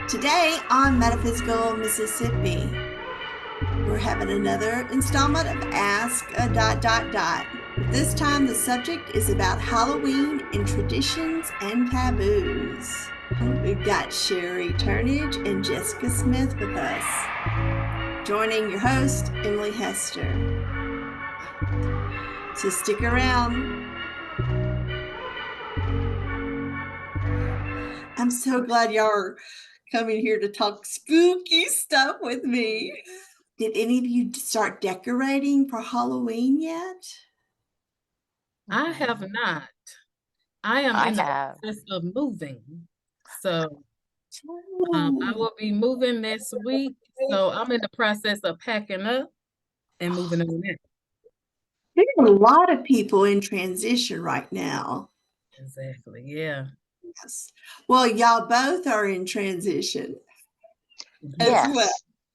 Today on Metaphysical Mississippi, we're having another installment of Ask a dot dot dot. But this time the subject is about Halloween and traditions and taboos. We've got Sherry Turnage and Jessica Smith with us. Joining your host, Emily Hester. So stick around. I'm so glad y'all are coming here to talk spooky stuff with me. Did any of you start decorating for Halloween yet? I have not. I am I in the have. process of moving. So I will be moving next week. So I'm in the process of packing up and moving on in. There are a lot of people in transition right now. Exactly. Yeah. Yes. Well, y'all both are in transition as well.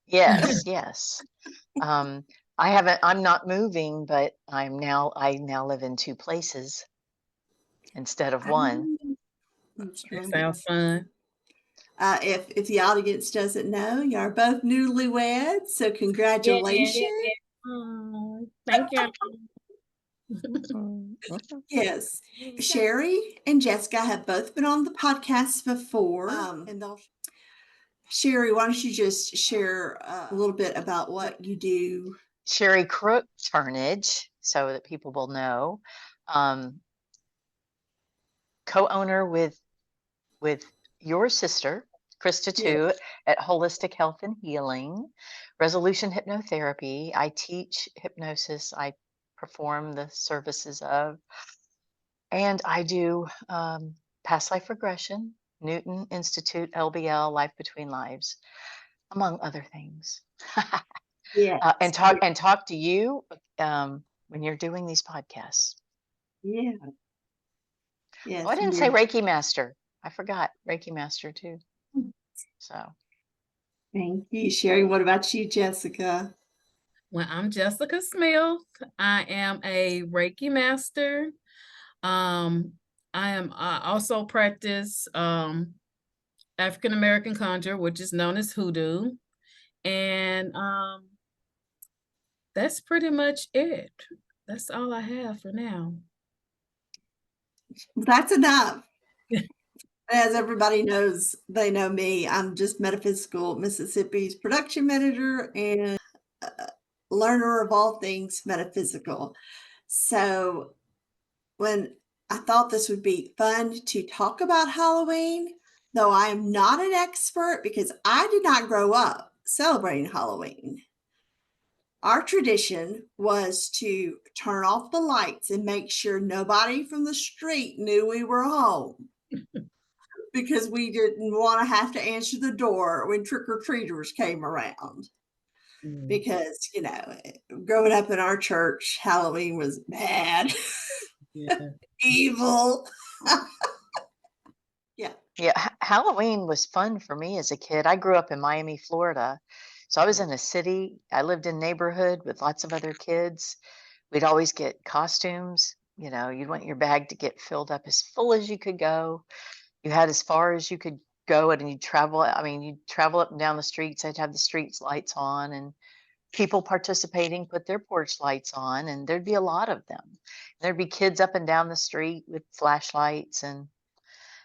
Yes. I'm not moving, but I now live in two places instead of one. That's That right. sounds fun. If the audience doesn't know, you are both newlyweds, so congratulations. Oh, thank you. Yes, Sherry and Jessica have both been on the podcast before, Sherry, why don't you just share a little bit about what you do? Sherry Crook Turnage, so that people will know. Co-owner with your sister, Krista, too, at Holistic Health and Healing, Resolution Hypnotherapy. I teach hypnosis. I perform the services of, and I do past life regression, Newton Institute, LBL, Life Between Lives, among other things. Yes. And talk to you when you're doing these podcasts. Yeah. Yes. Oh, I didn't say Reiki Master. I forgot Reiki Master too. So thank you, Sherry. What about you, Jessica? Well, I'm Jessica Smith. I am a Reiki master. I also practice African American conjure, which is known as hoodoo. And that's pretty much it. That's all I have for now. That's enough. As everybody knows, they know me. I'm just Metaphysical Mississippi's production manager and learner of all things metaphysical. So when I thought this would be fun to talk about Halloween, though I am not an expert because I did not grow up celebrating Halloween. Our tradition was to turn off the lights and make sure nobody from the street knew we were home because we didn't want to have to answer the door when trick-or-treaters came around. Because, growing up in our church, Halloween was bad, evil. Yeah, Halloween was fun for me as a kid. I grew up in Miami, Florida. So I was in a city. I lived in a neighborhood with lots of other kids. We'd always get costumes. You'd want your bag to get filled up as full as you could go. You had as far as you could go, and you'd travel. I mean, you'd travel up and down the streets. I'd have the streets lights on, and people participating put their porch lights on, and there'd be a lot of them. There'd be kids up and down the street with flashlights, and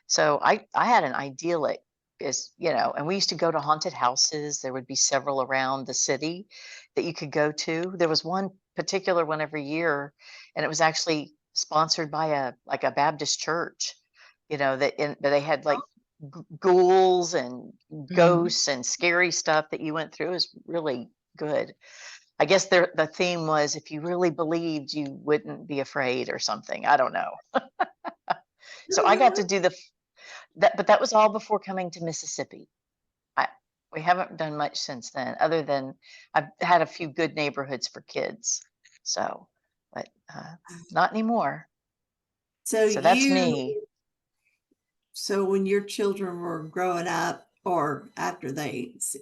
so I had an idyllic, and we used to go to haunted houses. There would be several around the city that you could go to. There was one particular one every year, and it was actually sponsored by a Baptist church. But they had like ghouls and ghosts and scary stuff that you went through. It was really good. I guess the theme was, if you really believed, you wouldn't be afraid or something. I don't know. So I got to do but that was all before coming to Mississippi. We haven't done much since then, other than I've had a few good neighborhoods for kids. So, but not anymore. So that's me. So when your children were growing up, or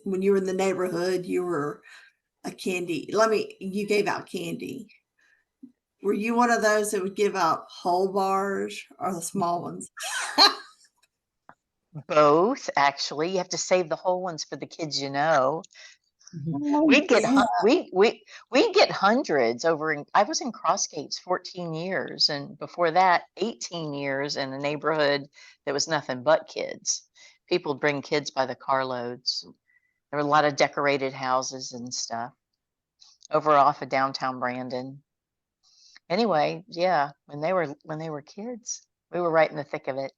when you were in the neighborhood, you were a candy. You gave out candy. Were you one of those that would give out whole bars or the small ones? Both, actually. You have to save the whole ones for the kids you know. Oh, We'd get yeah. we'd get hundreds over in, I was in Crossgates 14 years, and before that 18 years in a neighborhood that was nothing but kids. People would bring kids by the carloads. There were a lot of decorated houses and stuff over off of downtown Brandon. Anyway, yeah, when they were kids, we were right in the thick of it.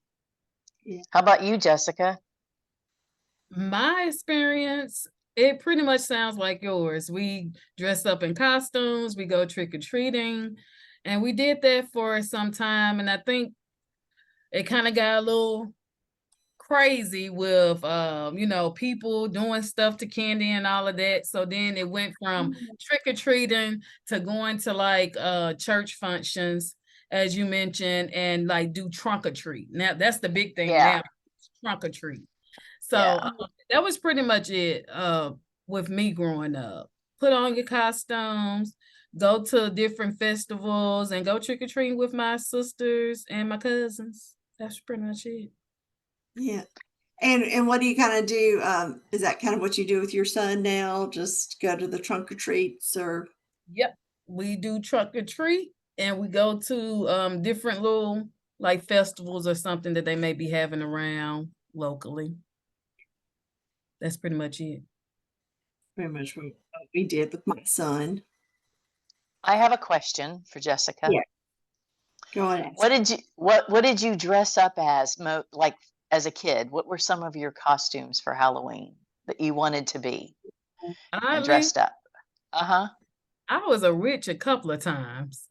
Yeah. How about you, Jessica? My experience, it pretty much sounds like yours. We dress up in costumes, we go trick-or-treating, and we did that for some time. And I think it kind of got a little crazy with people doing stuff to candy and all of that. So then it went from trick-or-treating to going to like church functions, as you mentioned, and like do trunk or treat. Now that's the big thing Yeah, now, trunk or treat. So yeah. that was pretty much it with me growing up. Put on your costumes, go to different festivals, and go trick or treating with my sisters and my cousins. That's pretty much it. Yeah. And what do you kind of do? Is that kind of what you do with your son now? Just go to the trunk or treats or? Yep, we do trunk or treat, and we go to different little like festivals or something that they may be having around locally. That's pretty much it. Pretty much what we did with my son. I have a question for Jessica. Yeah. Go on, What ask. did you what did you dress up as like as a kid? What were some of your costumes for Halloween that you wanted to be and Oddly, dressed up? Uh-huh. I was a witch a couple of times.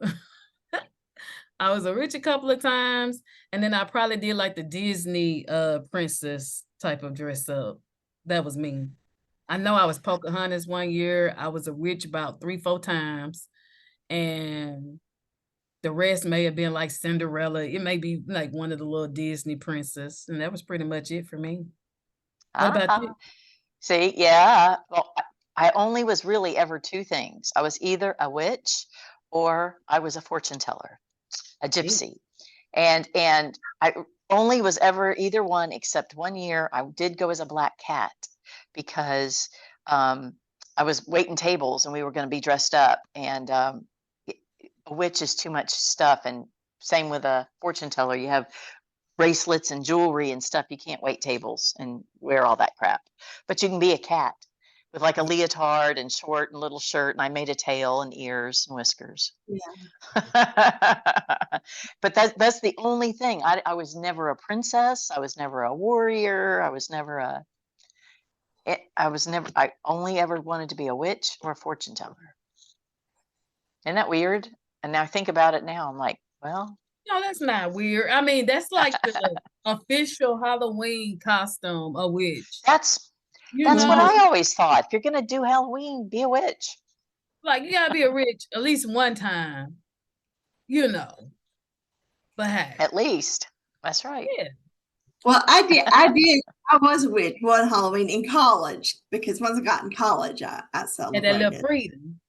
I was a witch a couple of times, and then I probably did like the Disney princess type of dress up. That was me. I know I was Pocahontas one year. I was a witch about 3, 4 times, and the rest may have been like Cinderella. It may be like one of the little Disney princess, and that was pretty much it for me. What about Uh-huh. you? See, yeah. Well, I only was really ever two things. I was either a witch or I was a fortune teller, a Yeah. gypsy. And I only was ever either one except one year I did go as a black cat because um, I was waiting tables and we were going to be dressed up and a witch is too much stuff and same with a fortune teller. You have bracelets and jewelry and stuff. You can't wait tables and wear all that crap. But you can be a cat with like a leotard and short and little shirt. And I made a tail and ears and whiskers. Yeah. But that's the only thing. I was never a princess. I was never a warrior. I only ever wanted to be a witch or a fortune teller. Isn't that weird? And now I think about it now, I'm like, well, No, that's not weird. I mean, that's like the official Halloween costume, a witch. that's You that's what know, I always thought. If you're gonna do Halloween, be a witch. like you gotta be a witch at least one time, you know. But hey, At least. That's right. Yeah. Well, I was a witch one Halloween in college because once I got in college, I had that little celebrated. freedom.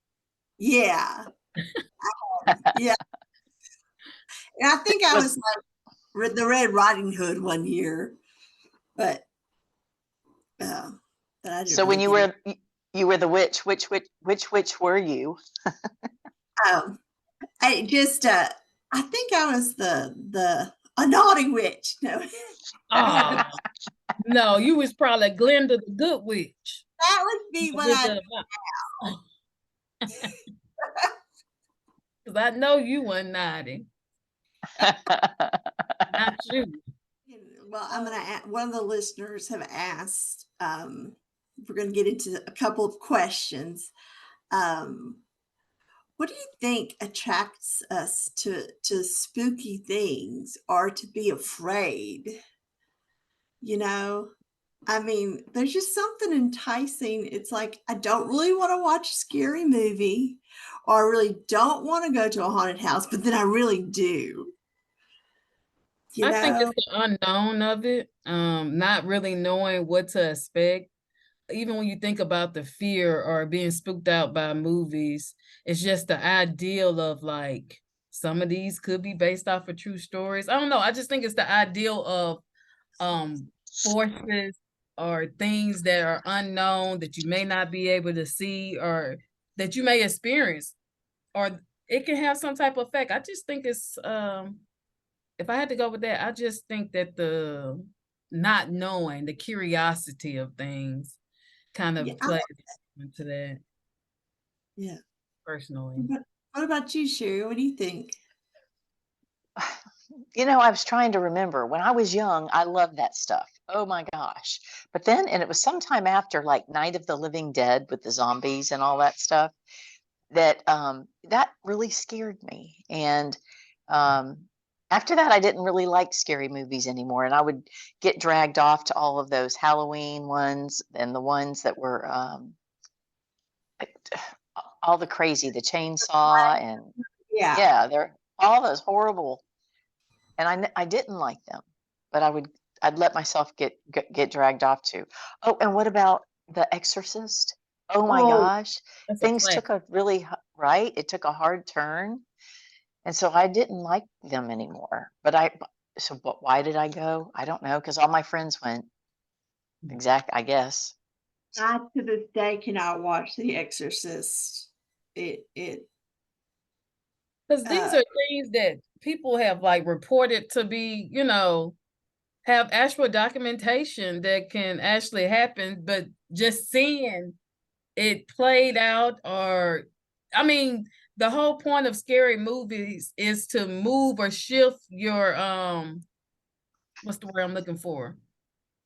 Yeah. Yeah. And I think I was Was like the Red Riding Hood one year, but uh, but I didn't so really when get it. you were the witch, which witch were you? Um, I just I think I was the a naughty witch. No, Oh no, you was probably Glenda the Good Witch. that would be what I. Because I know you weren't naughty. Not you. Well, I'm gonna. One of the listeners have asked. We're going to get into a couple of questions. Um, what do you think attracts us to spooky things or to be afraid? You know, I mean, there's just something enticing. It's like I don't really want to watch a scary movie, or I really don't want to go to a haunted house, but then I really do. You I think know, it's the unknown of it, not really knowing what to expect. Even when you think about the fear or being spooked out by movies, it's just the ideal of like some of these could be based off of true stories. I don't know. I just think it's the ideal of forces or things that are unknown that you may not be able to see or that you may experience, or it can have some type of effect. I just think it's if I had to go with that, I just think that the not knowing, the curiosity of things kind Yeah, of plays into that yeah. personally. What about you, Sherry? What do you think? You know, I was trying to remember when I was young, I loved that stuff. Oh my gosh. But then, and it was sometime after like Night of the Living Dead with the zombies and all that stuff that that really scared me. And um, after that, I didn't really like scary movies anymore. And I would get dragged off to all of those Halloween ones and the ones that were all the crazy, the chainsaw, and Yeah. yeah, they're all those horrible. And I didn't like them, but I'd let myself get dragged off to. Oh, and what about The Exorcist? Oh my Oh, gosh, That's a things classic. took a really right. It took a hard turn, and so I didn't like them anymore. But why did I go? I don't know, because all my friends went. Exact, I guess. I to this day cannot watch The Exorcist. It Because these uh are things that people have like reported to be, have actual documentation that can actually happen, but just seeing it played out, or I mean, the whole point of scary movies is to move or shift your what's the word I'm looking for?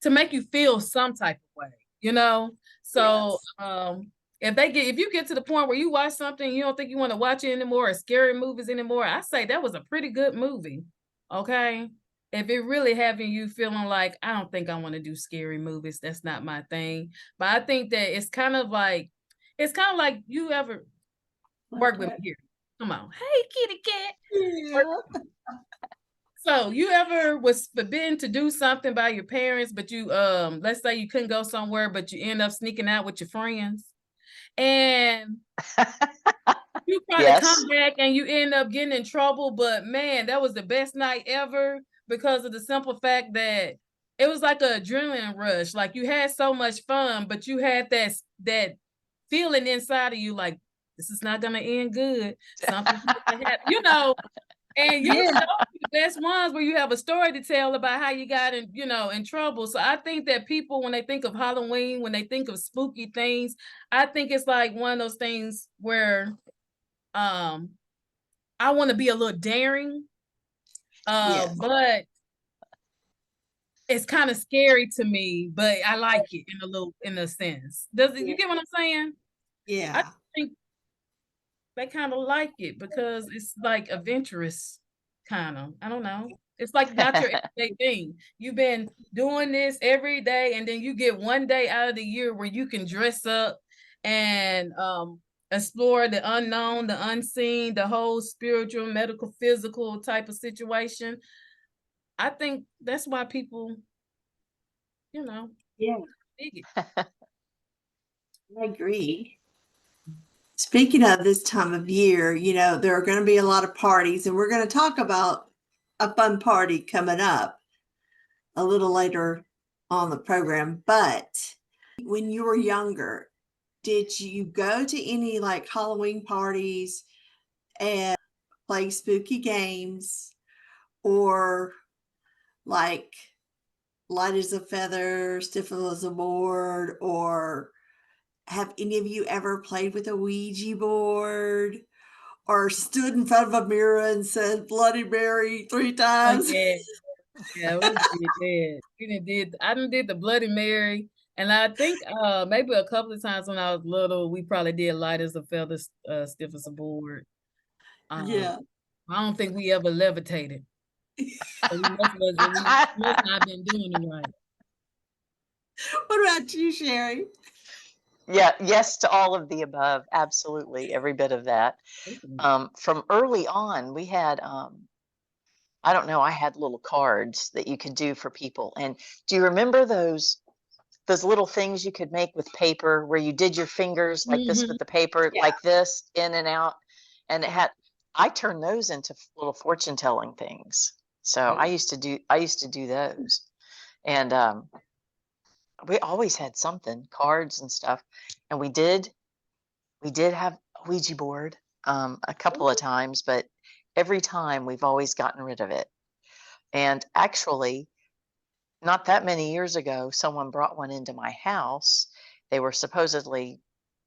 To make you feel some type of way, you know? So yes. if you get to the point where you watch something you don't think you want to watch it anymore, or scary movies anymore, I say that was a pretty good movie. Okay. If it really having you feeling like, I don't think I want to do scary movies, that's not my thing. But I think that it's kind of like you ever Like work with me that. here. Come on. Hey, kitty cat. Yeah. So you ever was forbidden to do something by your parents, but you let's say you couldn't go somewhere, but you end up sneaking out with your friends, and you try to come Yes. back and you end up getting in trouble, but man, that was the best night ever because of the simple fact that it was like an adrenaline rush. Like you had so much fun, but you had that feeling inside of you like this is not gonna end good. Something's gonna happen, and usually Yeah. those are the best ones where you have a story to tell about how you got in trouble. So I think that people, when they think of Halloween, when they think of spooky things, I think it's like one of those things where um I want to be a little daring, Yes. but it's kind of scary to me, but I like it in a sense. Does it, Yeah. you get what I'm saying? I Yeah. think they kind of like it because it's like adventurous, kind of. I don't know. It's like not your everyday thing. You've been doing this every day, and then you get one day out of the year where you can dress up and explore the unknown, the unseen, the whole spiritual, medical, physical type of situation. I think that's why people, you know, Yeah. dig it. I agree. Speaking of this time of year, there are going to be a lot of parties, and we're going to talk about a fun party coming up a little later on the program. But when you were younger, did you go to any like Halloween parties and play spooky games or like light as a feather, stiff as a board, or have any of you ever played with a Ouija board or stood in front of a mirror and said Bloody Mary 3 Oh times? yeah, yeah, we did that. I done did the Bloody Mary. And I think maybe a couple of times when I was little, we probably did light as a feather, stiff as a board. Um, Yeah. I don't think we ever levitated. So we must not been doing it right. What about you, Sherry? Yeah, yes to all of the above. Absolutely, every bit of that. From early on, we had I don't know, I had little cards that you could do for people. And do you remember those little things you could make with paper where you did your fingers like this Mm-hmm. with the paper, Yeah. like this, in and out, and I turned those into little fortune telling things. So I used to do those. And we always had something, cards and stuff. And we did have a Ouija board a couple of times, but every time we've always gotten rid of it. And actually, not that many years ago, someone brought one into my house. They were supposedly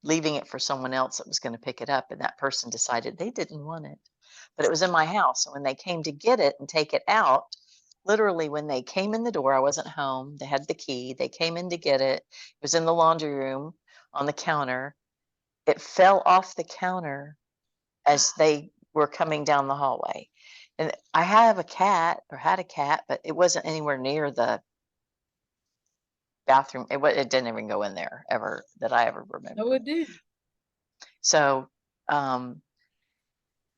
leaving it for someone else that was going to pick it up, and that person decided they didn't want it. But it was in my house. And when they came to get it and take it out, literally when they came in the door, I wasn't home. They had the key. They came in to get it. It was in the laundry room on the counter. It fell off the counter as they were coming down the hallway. And I have a cat, or had a cat, but it wasn't anywhere near the bathroom. It didn't even go in there ever that I ever remember. No, it didn't. So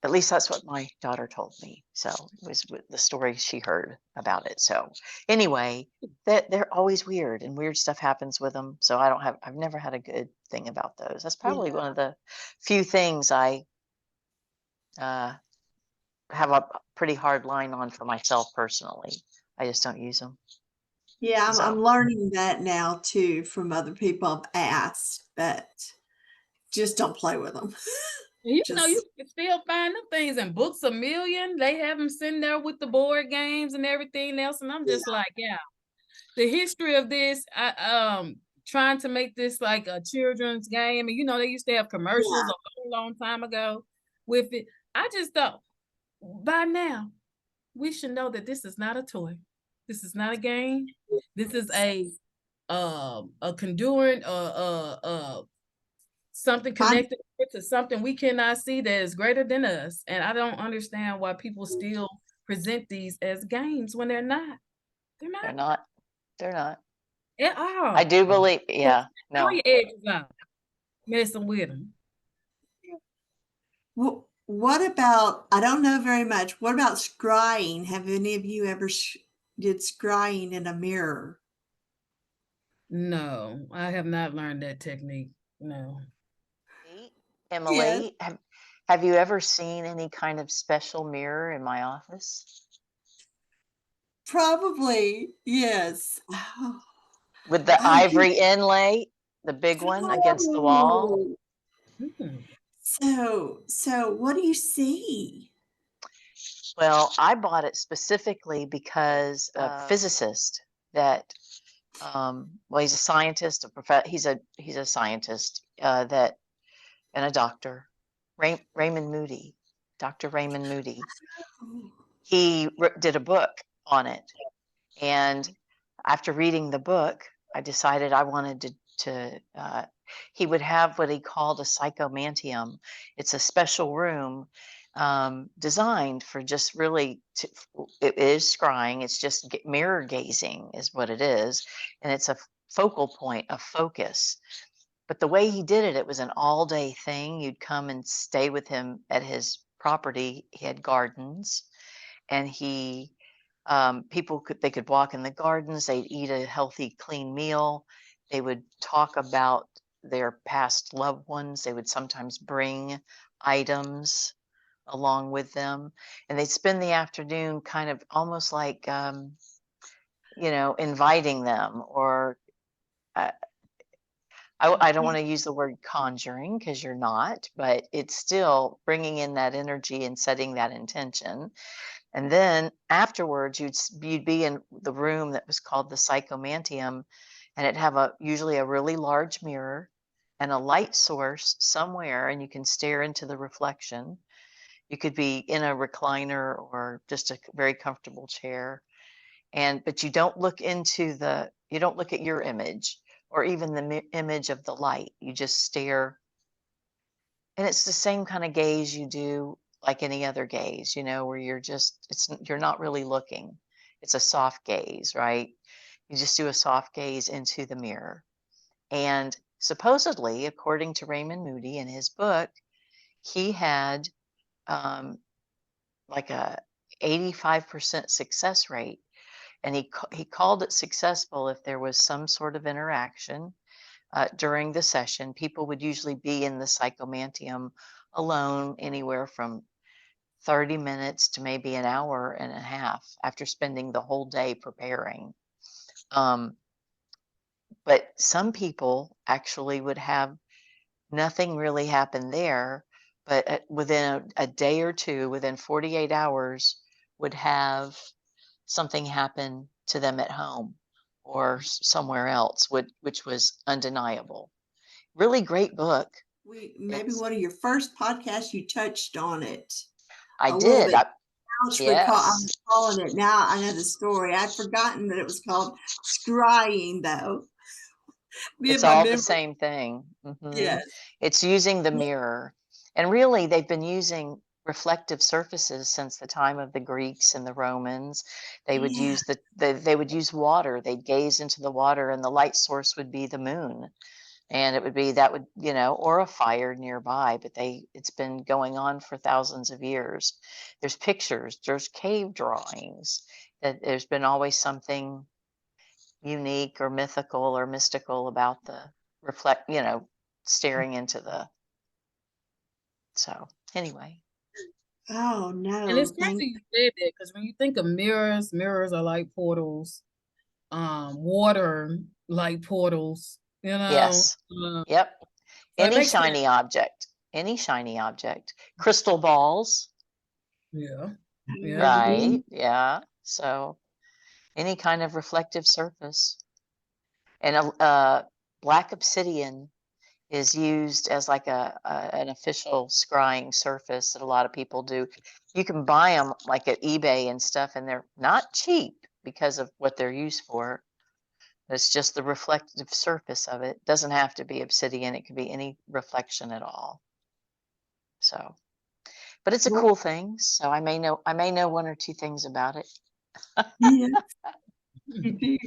at least that's what my daughter told me. So it was the story she heard about it. So anyway, that they're always weird, and weird stuff happens with them. So I've never had a good thing about those. That's probably one of the few things I have a pretty hard line on for myself personally. I just don't use them. Yeah, So. I'm learning that now too from other people I've asked, but just don't play with them. You know, you Just can still find them things in Books A Million. They have them sitting there with the board games and everything else. And I'm yeah, just like, yeah, the history of this, trying to make this like a children's game. And you know, they used to have commercials yeah. a long time ago with it. I just thought by now we should know that this is not a toy. This is not a game. This is a conduit, something Find connected to something we cannot see that is greater than us. And I don't understand why people still present these as games when they're not. They're They're not not. They're not. at I all. do believe, So yeah, throw no. your edges out, messing with them. what about, I don't know very much. What about scrying? Have any of you ever did scrying in a mirror? No, I have not learned that technique. No. Yes, Emily, have you ever seen any kind of special mirror in my office? probably. Yes. Oh, With the oh, ivory inlay, the big one against the wall? no. Mm. So what do you see? Well, I bought it specifically because a physicist that well, he's a scientist, he's a scientist that and a doctor, Raymond Moody, Dr. Raymond Moody. Oh, He did a book on it, and after reading the book, I decided I wanted to he would have what he called a psychomantium. It's a special room designed for just really it is scrying. It's just mirror gazing is what it is, and it's a focal point of focus. But the way he did it, it was an all day thing. You'd come and stay with him at his property. He had gardens, and they could walk in the gardens. They'd eat a healthy, clean meal. They would talk about their past loved ones. They would sometimes bring items along with them, and they'd spend the afternoon kind of almost like inviting them, or uh, I don't want to use the word conjuring because you're not, but it's still bringing in that energy and setting that intention. And then afterwards, you'd be in the room that was called the psychomantium, and it'd have usually a really large mirror and a light source somewhere, and you can stare into the reflection. You could be in a recliner or just a very comfortable chair, but you don't look you don't look at your image or even the image of the light. You just stare, and it's the same kind of gaze you do like any other gaze, where you're not really looking. It's a soft gaze, right? You just do a soft gaze into the mirror. And supposedly, according to Raymond Moody in his book, he had um, like a 85% success rate. And he called it successful if there was some sort of interaction during the session. People would usually be in the psychomantium alone anywhere from 30 minutes to maybe an hour and a half after spending the whole day preparing. But some people actually would have nothing really happen there, but within a day or two, within 48 hours, would have something happen to them at home or somewhere else, which was undeniable. Really great book. Maybe one of your first podcasts, you touched on it I a little did. bit. I'm Yes. calling it now. I know the story. I'd forgotten that it was called scrying, though. It's all the same thing. Yes. It's using the mirror. And really, they've been using reflective surfaces since the time of the Greeks and the Romans. They would use they would use water. They'd gaze into the water, and the light source would be the moon. And it would be that would, or a fire nearby, but it's been going on for thousands of years. There's pictures, there's cave drawings, that there's been always something unique or mythical or mystical about the staring into the, so anyway. Oh no. And it's crazy you said that, because when you think of mirrors, mirrors are like portals. Water like portals, Yes. Yep. So Any shiny object, crystal balls. Yeah. Right. Yeah. So any kind of reflective surface. And black obsidian is used as like an official scrying surface that a lot of people do. You can buy them like at eBay and stuff, and they're not cheap because of what they're used for. It's just the reflective surface of it. Doesn't have to be obsidian. It could be any reflection at all. So, but it's a cool thing. So I may know one or two things about it. Yes, you do.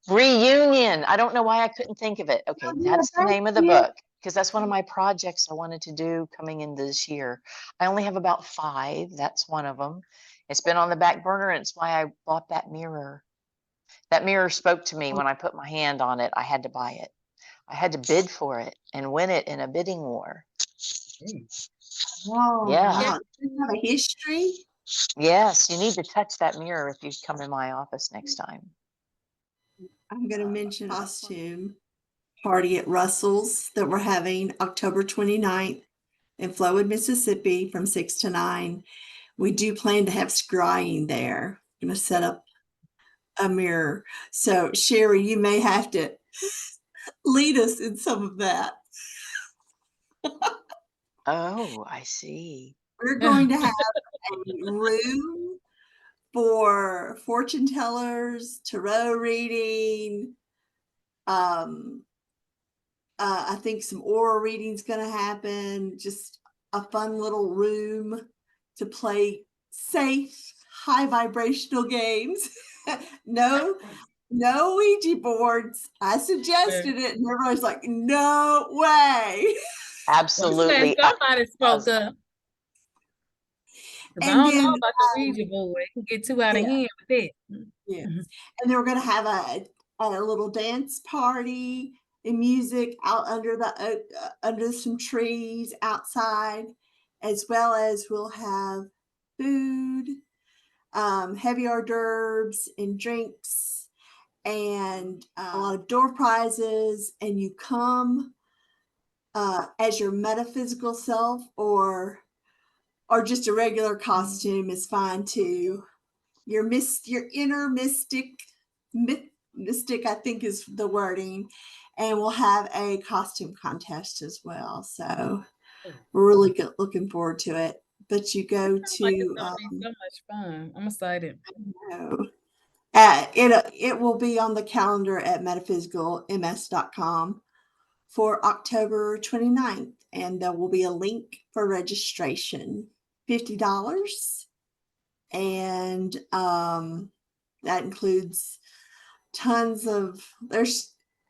Reunion. I don't know why I couldn't think of it. Okay, that's the name of the book, because that's one of my projects I wanted to do coming into this year. I only have about 5. That's one of them. It's been on the back burner, and it's why I bought that mirror. That mirror spoke to me when I put my hand on it. I had to buy it. I had to bid for it and win it in a bidding war. Whoa, Yeah. wow. You have a history? Yes, you need to touch that mirror if you come in my office next time. I'm going to mention costume party at Russell's that we're having October 29th in Flowood, Mississippi from 6 to 9. We do plan to have scrying there. I'm going to set up a mirror. So Sherry, you may have to lead us in some of that. Oh, I see. We're going to have a room for fortune tellers, tarot reading. I think some aura reading's going to happen. Just a fun little room to play safe, high vibrational games. no Ouija boards. I suggested it, and everybody's like, "No way!" Absolutely. Somebody spoke up. I don't know about the Ouija board. It can get too out of hand with it. Yeah. And they were going to have a little dance party and music out under some trees outside, as well as we'll have food, heavy hors d'oeuvres and drinks, and a lot of door prizes. And you come as your metaphysical self, or just a regular costume is fine too. Your inner mystic, I think is the wording, and we'll have a costume contest as well. So we're really looking forward to it. But you go to it's gonna be so much fun. I'm excited. It will be on the calendar at metaphysicalms.com for October 29th, and there will be a link for registration. $50. And that includes tons of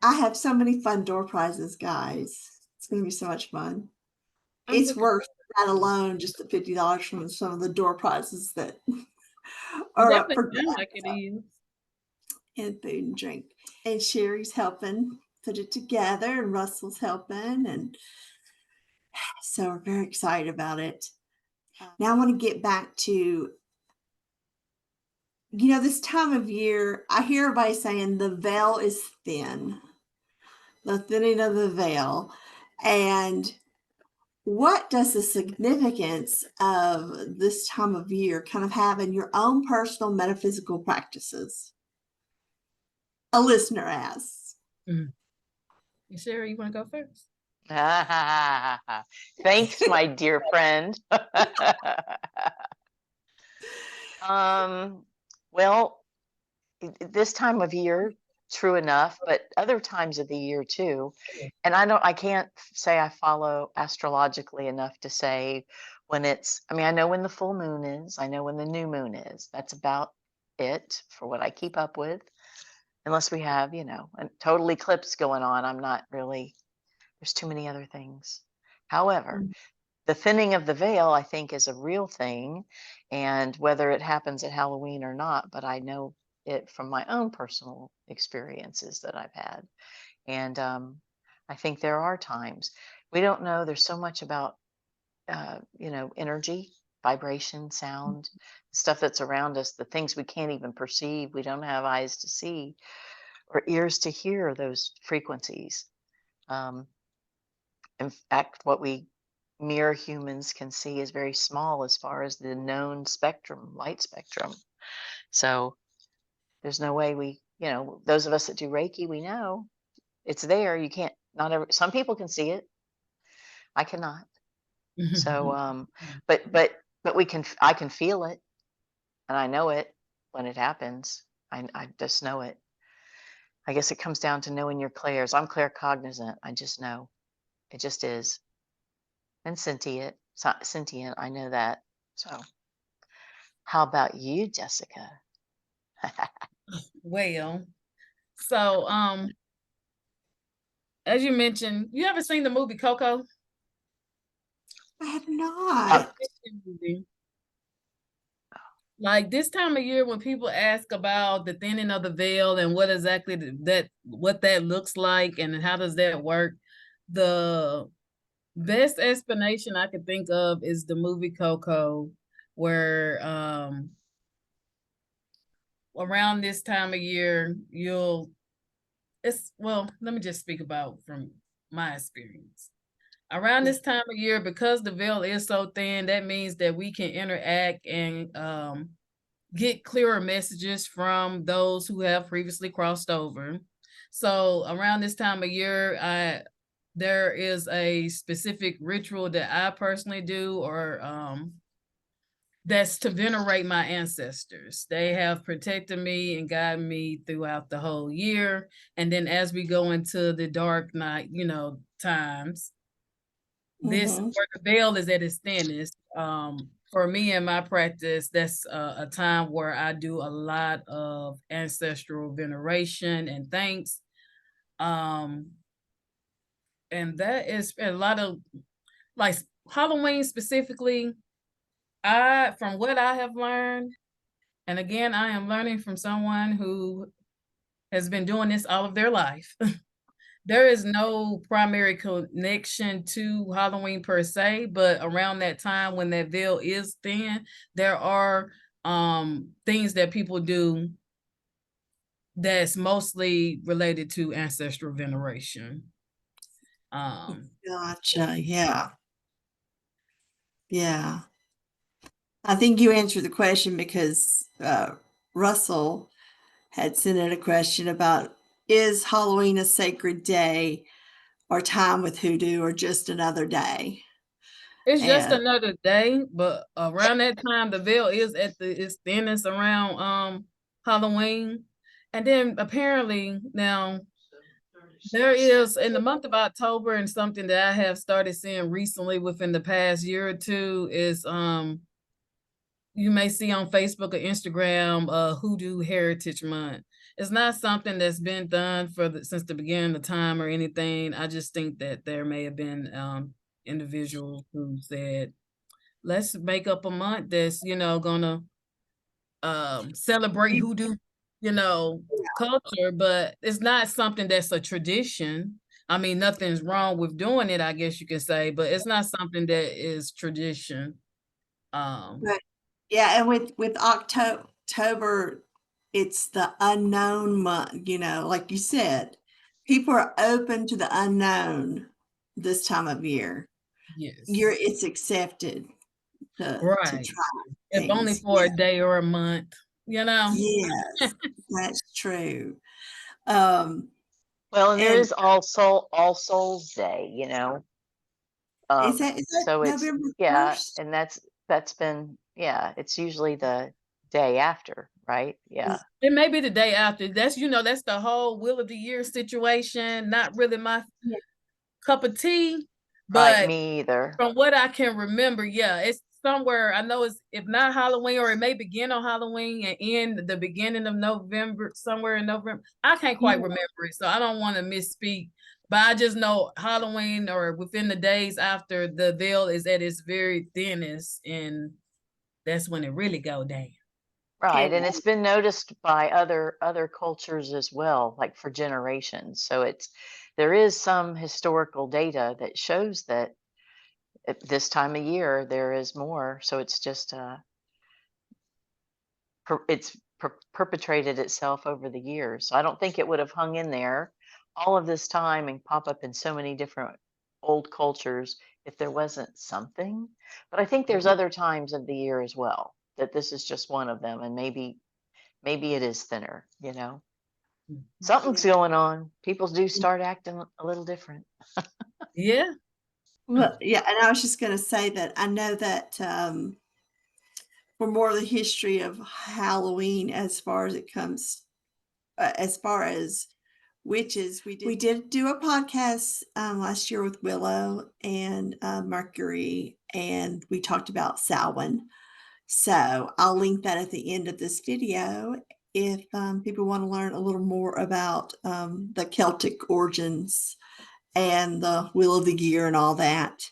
I have so many fun door prizes, guys. It's going to be so much fun. It's worth that alone, just the $50 from some of the door prizes that are up for grabs. Like it is. And food and drink. And Sherry's helping put it together, and Russell's helping, and so we're very excited about it. Now I want to get back to this time of year, I hear everybody saying the veil is thin, the thinning of the veil. And what does the significance of this time of year kind of have in your own personal metaphysical practices? A listener asks. Mm. Sherry, you want to go first? Thanks, my dear friend. Well, this time of year, true enough, but other times of the year too. And I can't say I follow astrologically enough to say when I know when the full moon is, I know when the new moon is. That's about it for what I keep up with. Unless we have, a total eclipse going on, I'm not really, there's too many other things. However, the thinning of the veil, I think, is a real thing. And whether it happens at Halloween or not, but I know it from my own personal experiences that I've had. And I think there are times we don't know. There's so much about, energy, vibration, sound, stuff that's around us, the things we can't even perceive. We don't have eyes to see or ears to hear those frequencies. In fact, what we mere humans can see is very small as far as the known spectrum, light spectrum. So there's no way those of us that do Reiki, we know it's there. You can't, some people can see it. I cannot. So, but I can feel it, and I know it when it happens. I just know it. I guess it comes down to knowing your clairs. I'm claircognizant. I just know. It just is. And sentient, I know that. So how about you, Jessica? Well, so as you mentioned, you ever seen the movie Coco? I have not. Like this time of year, when people ask about the thinning of the veil and what exactly what that looks like and how does that work, the best explanation I could think of is the movie Coco, where around this time of year let me just speak about from my experience. Around this time of year, because the veil is so thin, that means that we can interact and get clearer messages from those who have previously crossed over. So around this time of year, there is a specific ritual that I personally do, or that's to venerate my ancestors. They have protected me and guided me throughout the whole year. And then as we go into the dark night, times, this where the veil is at its thinnest. For me and my practice, that's a time where I do a lot of ancestral veneration and thanks. And that is a lot of, like, Halloween specifically. From what I have learned, and again, I am learning from someone who has been doing this all of their life. There is no primary connection to Halloween per se, but around that time when that veil is thin, there are things that people do that's mostly related to ancestral veneration. Gotcha. Yeah. Yeah. I think you answered the question because Russell had sent in a question about, is Halloween a sacred day or time with hoodoo or just another day? It's just And another day, but around that time, the veil is at its thinnest around Halloween. And then apparently now there is, in the month of October, and something that I have started seeing recently within the past year or two is you may see on Facebook or Instagram Hoodoo Heritage Month. It's not something that's been done since the beginning of time or anything. I just think that there may have been individuals who said, let's make up a month that's gonna celebrate hoodoo culture, but it's not something that's a tradition. I mean, nothing's wrong with doing it, I guess you could say, but it's not something that is tradition. Right. Yeah, and with October, October, it's the unknown month, like you said, people are open to the unknown this time of year. Yes. It's accepted to Right. try If only things. for a day or a month, Yes, that's true. Um, Well, and there and is All Souls Day, is that so it's November yeah, 1st? and that's been it's usually the day after, right? Yeah. it may be the day after. That's that's the whole Will of the Year situation. Not really my Yeah. cup of tea, Right, but me either. from what I can remember, yeah, it's somewhere. I know it's if not Halloween, or it may begin on Halloween and end the beginning of November, somewhere in November. I can't quite remember it, so I don't want to misspeak. But I just know Halloween or within the days after the veil is at its very thinnest, and that's when it really go down. Right, Can't and it's been noticed by other cultures as well, like for generations. So there is some historical data that shows that at this time of year there is more. So it's just perpetrated itself over the years. So I don't think it would have hung in there all of this time and pop up in so many different old cultures if there wasn't something. But I think there's other times of the year as well that this is just one of them, and maybe it is thinner. Something's Yeah. going on. People do start acting a little different. Yeah. Well, yeah, and I was just going to say that I know that for more of the history of Halloween, as far as it comes, as far as witches, we did do a podcast last year with Willow and Mercury, and we talked about Samhain. So I'll link that at the end of this video if people want to learn a little more about the Celtic origins and the Wheel of the Year and all that.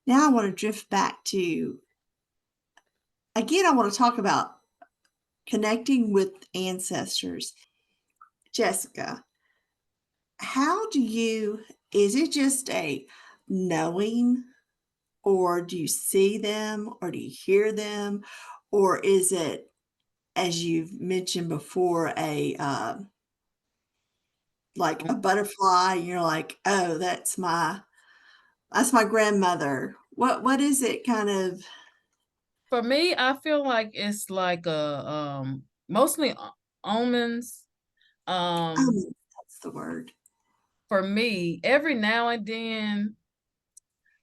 Now I want to drift back to, again, I want to talk about connecting with ancestors. Jessica, is it just a knowing, or do you see them, or do you hear them, or is it, as you've mentioned before, like a butterfly, you're like, oh, that's my grandmother. What is it kind of? For me, I feel like it's like mostly omens. Um, That's the word. for me, every now and then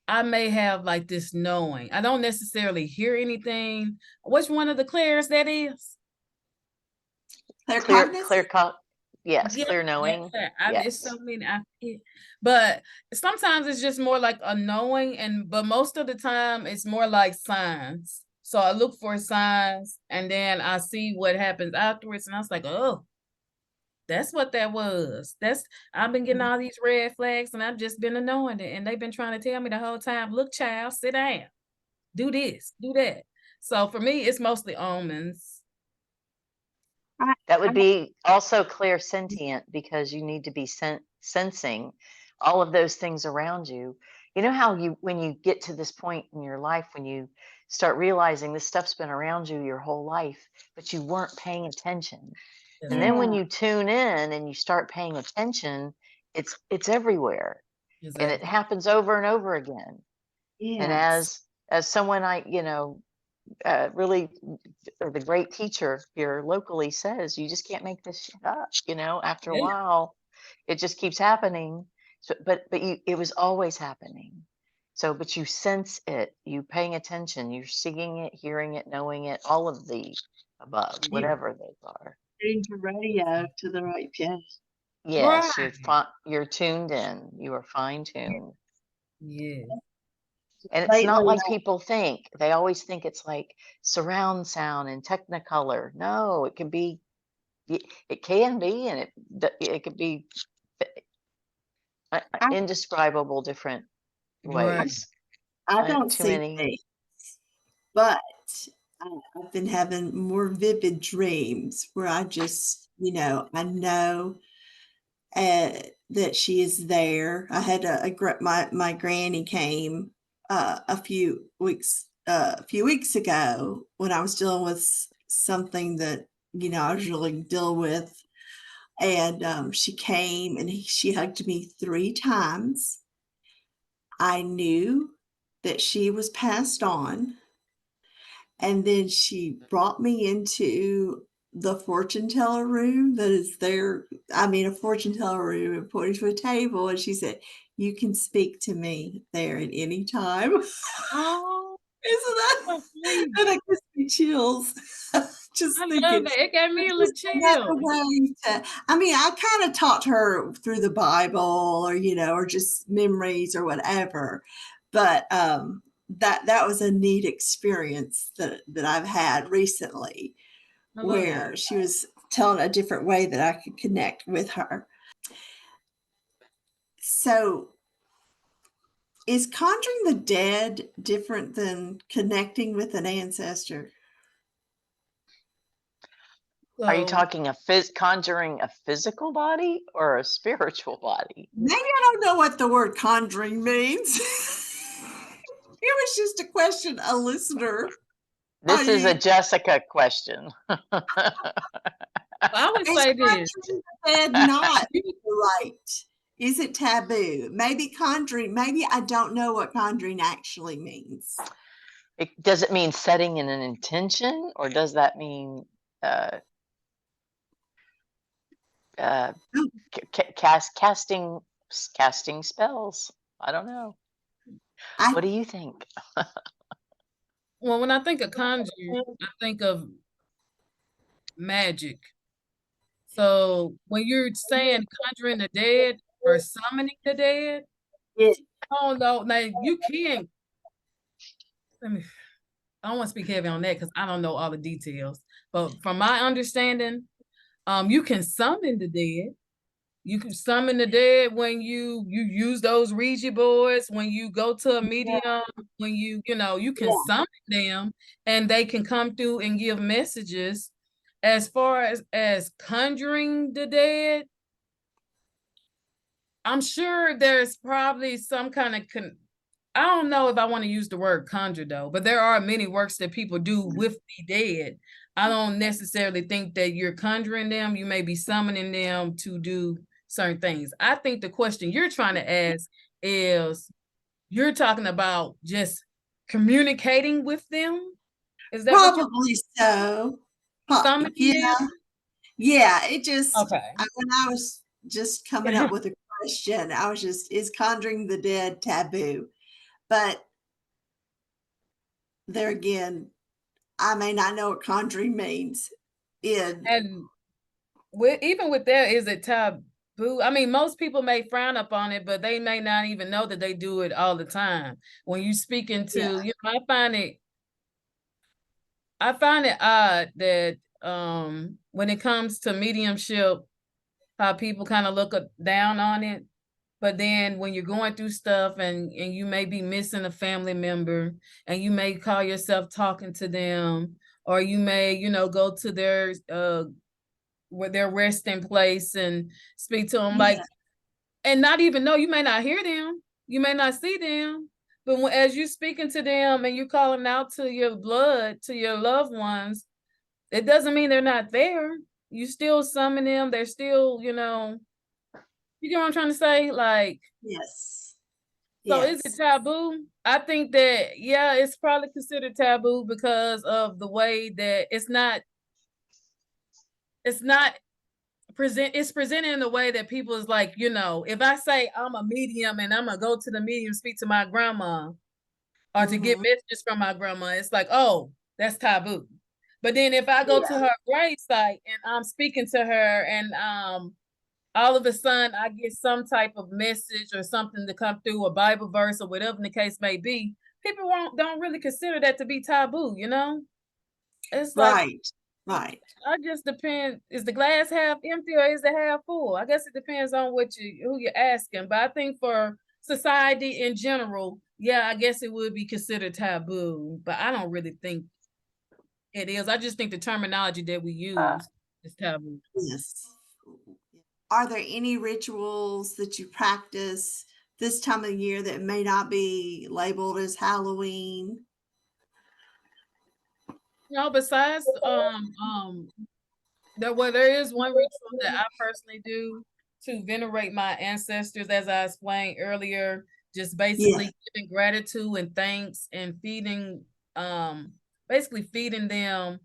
I may have like this knowing. I don't necessarily hear anything. Which one of the Claires that is? Claircognizance? Yes, Yeah, clear yeah. knowing. It's Yes. so many. But sometimes it's just more like a knowing, but most of the time it's more like signs. So I look for signs, and then I see what happens afterwards, and I was like, oh, that's what that was. I've been getting all these red flags, and I've just been annoying it, and they've been trying to tell me the whole time, look, child, sit down, do this, do that. So for me, it's mostly omens. That would be also clairsentient because you need to be sensing all of those things around you. You know how when you get to this point in your life when you start realizing this stuff's been around you your whole life, but you weren't paying attention. And then when Yeah. you tune in and you start paying attention, it's everywhere. And it Exactly. happens over and over again. And Yes. as someone really the great teacher here locally says, you just can't make this shit up. After a Yeah. while, it just keeps happening. So, it was always happening. So, but you sense it, you paying attention, you're seeing it, hearing it, knowing it, all of the above, You whatever they are. tuned your radio to the right channel. Yes, Right. you're tuned in, you are fine tuned. Yeah. And it's not Lately, like people think. They always think it's like surround sound and Technicolor. No, it can be, and it could be I indescribable different Right. ways. I don't Too see many. things, but I've been having more vivid dreams where I just, I know that she is there. I had my granny came a few weeks ago when I was dealing with something that, I was really dealing with. And she came and she hugged me 3 times. I knew that she was passed on, and then she brought me into the fortune teller room that is there. I mean, a fortune teller room, and pointed to a table, and she said, "You can speak to me there at any time." Oh, Isn't that so sweet. that gives me chills. I Just love thinking that. It gave me a little just another chill. way to I mean, I kinda taught her through the Bible or, or just memories or whatever, but, that was a neat experience that I've had recently I love that. where she was telling a different way that I could connect with her. So, is conjuring the dead different than connecting with an ancestor? Are you So, talking conjuring a physical body or a spiritual body? Maybe I don't know what the word conjuring means. It was just a question a listener. This is a You Jessica question. I would is say this. conjuring the dead not right? Is it taboo? Maybe conjuring, maybe I don't know what conjuring actually means. Does it mean setting in an intention, or does that mean uh, uh, Oh, casting spells? I don't know. I What do you think? Well, when I think of conjure, I think of magic. So when you're saying conjuring the dead or summoning the dead, it I don't know. Now you can. Let me. I don't want to speak heavy on that because I don't know all the details. But from my understanding, you can summon the dead. You can summon the dead when you use those Ouija boards, when you go to a medium, when you can yeah. summon them and they can come through and give messages. As far as conjuring the dead, I'm sure there's probably some kind of I don't know if I want to use the word conjure though, but there are many works that people do with the dead. I don't necessarily think that you're conjuring them. You may be summoning them to do certain things. I think the question you're trying to ask is you're talking about just communicating with them. Is that what you're Probably so. summoning Yeah, them? yeah, it just Okay. when I was just coming up with a question, I was just, "Is conjuring the dead taboo?" But there again, I may not know what conjuring means. In And even with that, is it taboo? I mean, most people may frown upon it, but they may not even know that they do it all the time. When you speak Yeah, into, I find it odd that when it comes to mediumship, how people kind of look down on it. But then when you're going through stuff and you may be missing a family member and you may call yourself talking to them, or you may, go to their where their resting place and speak to them yeah, like and not even know, you may not hear them, you may not see them, but as you speaking to them and you calling out to your blood, to your loved ones, it doesn't mean they're not there. You still summon them, they're still, you get what I'm trying to say, like. yes, So is it yes. taboo? I think that yeah, it's probably considered taboo because of the way that it's not it's presented in a way that people is like, if I say I'm a medium and I'm gonna go to the medium, speak to my grandma or to get Mhm. messages from my grandma, it's like, oh, that's taboo. But then if I go Yeah, to her grave site and I'm speaking to her and all of a sudden I get some type of message or something to come through, a Bible verse or whatever the case may be, people don't really consider that to be taboo. It's like right, right. I just depend. Is the glass half empty or is it half full? I guess it depends on who you're asking. But I think for society in general, yeah, I guess it would be considered taboo. But I don't really think it is. I just think the terminology that we Uh, use is taboo. Yes. Are there any rituals that you practice this time of year that may not be labeled as Halloween? No, besides there is one ritual that I personally do to venerate my ancestors, as I explained earlier, just Yeah. basically giving gratitude and thanks and feeding basically feeding them,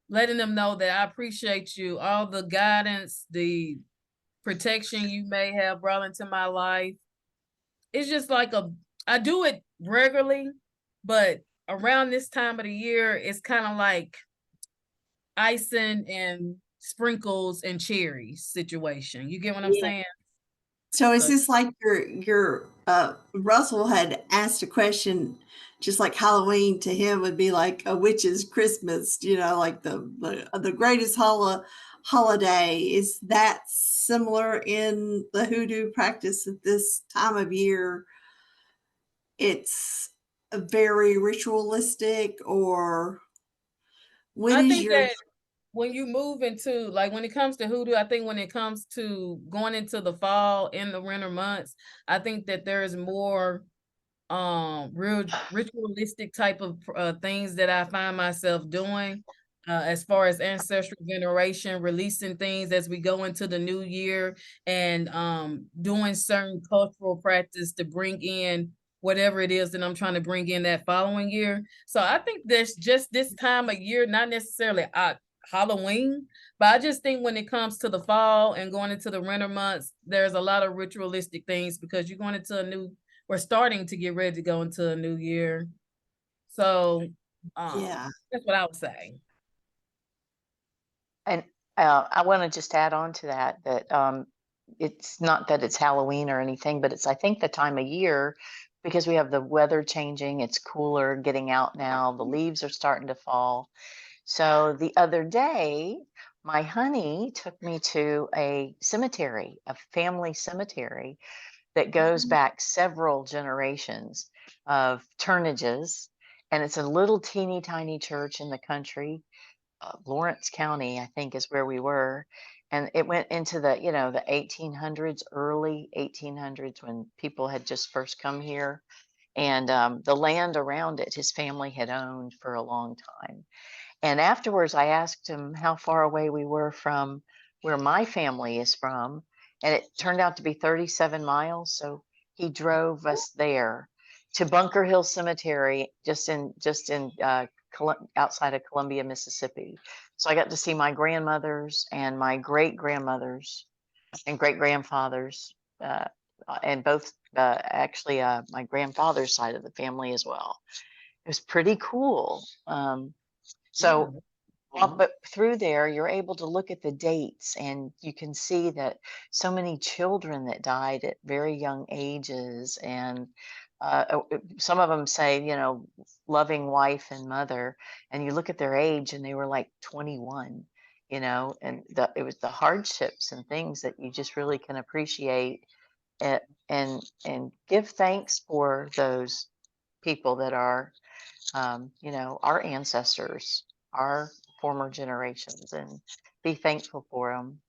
letting them know that I appreciate you, all the guidance, the protection you may have brought into my life. It's just like I do it regularly, but around this time of the year, it's kind of like icing and sprinkles and cherries situation. You get what I'm Yeah. saying? So is So this like Russell had asked a question, just like Halloween to him would be like a witch's Christmas, like the greatest holiday. Is that similar in the hoodoo practice at this time of year? It's a very ritualistic, or when I is think your that when you move into like when it comes to hoodoo, I think when it comes to going into the fall in the winter months, I think that there is more real ritualistic type of things that I find myself doing as far as ancestral veneration, releasing things as we go into the new year, and doing certain cultural practice to bring in whatever it is that I'm trying to bring in that following year. So I think there's just this time of year, not necessarily Halloween, but I just think when it comes to the fall and going into the winter months, there's a lot of ritualistic things because you're going into we're starting to get ready to go into a new year. So yeah, that's what I would say. And I want to just add on to that that it's not that it's Halloween or anything, but it's I think the time of year because we have the weather changing. It's cooler getting out now. The leaves are starting to fall. So the other day, my honey took me to a cemetery, a family cemetery that goes Mhm. back several generations of turnages. And it's a little teeny tiny church in the country. Lawrence County, I think, is where we were. And it went into the 1800s, early 1800s, when people had just first come here. And the land around it, his family had owned for a long time. And afterwards, I asked him how far away we were from where my family is from, and it turned out to be 37 miles. So he drove us there to Bunker Hill Cemetery, outside of Columbia, Mississippi. So I got to see my grandmothers and my great grandmothers and great grandfathers, and both actually my grandfather's side of the family as well. It was pretty cool. So Yeah. but through there, you're able to look at the dates and you can see that so many children that died at very young ages. And some of them say, loving wife and mother. And you look at their age and they were like 21, and it was the hardships and things that you just really can appreciate it, and give thanks for those people that are our ancestors, our former generations, and be thankful for them.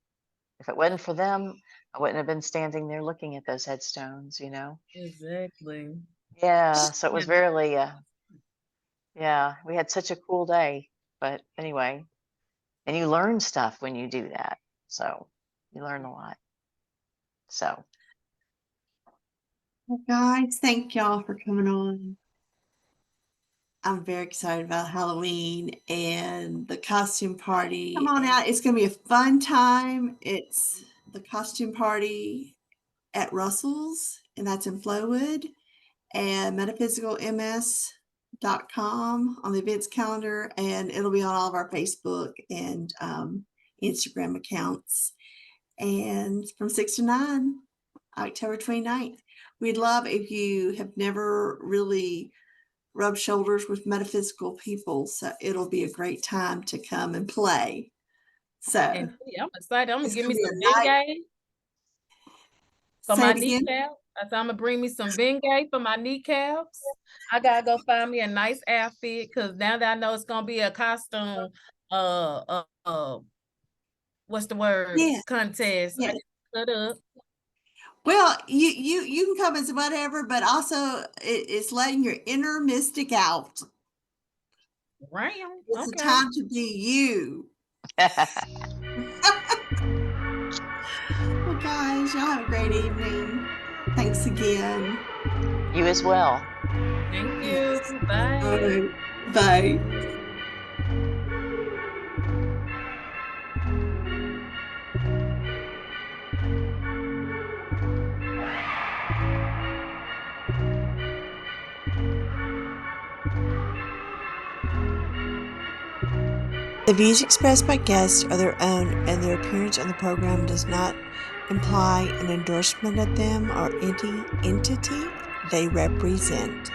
If it wasn't for them, I wouldn't have been standing there looking at those headstones. Exactly. Yeah, so it was Yeah. really, yeah, we had such a cool day. But anyway, and you learn stuff when you do that. So you learn a lot. So, Well, guys, thank y'all for coming on. I'm very excited about Halloween and the costume party. Come on out. It's going to be a fun time. It's the costume party at Russell's, and that's in Flowood, and metaphysicalms.com on the events calendar, and it'll be on all of our Facebook and Instagram accounts. And from 6 to 9, October 29th. We'd love if you have never really rubbed shoulders with metaphysical people. So it'll be a great time to come and play. So And I'm excited. I'm gonna it's give going me to be some a night. Bengay for Say my it again. kneecap. I said I'm gonna bring me some Bengay for my kneecaps. I gotta go find me a nice outfit because now that I know it's gonna be a costume, uh, uh, uh what's the word? Yeah. Contest. I Yeah. need to cut up. Well, you can come as whatever, but also it's letting your inner mystic out. Right. It's a Okay. time to be you. Well, guys, y'all have a great evening. Thanks again. You as well. Thank you. Yes. All Bye. right. Bye. The views expressed by guests are their own, and their appearance on the program does not imply an endorsement of them or any entity they represent.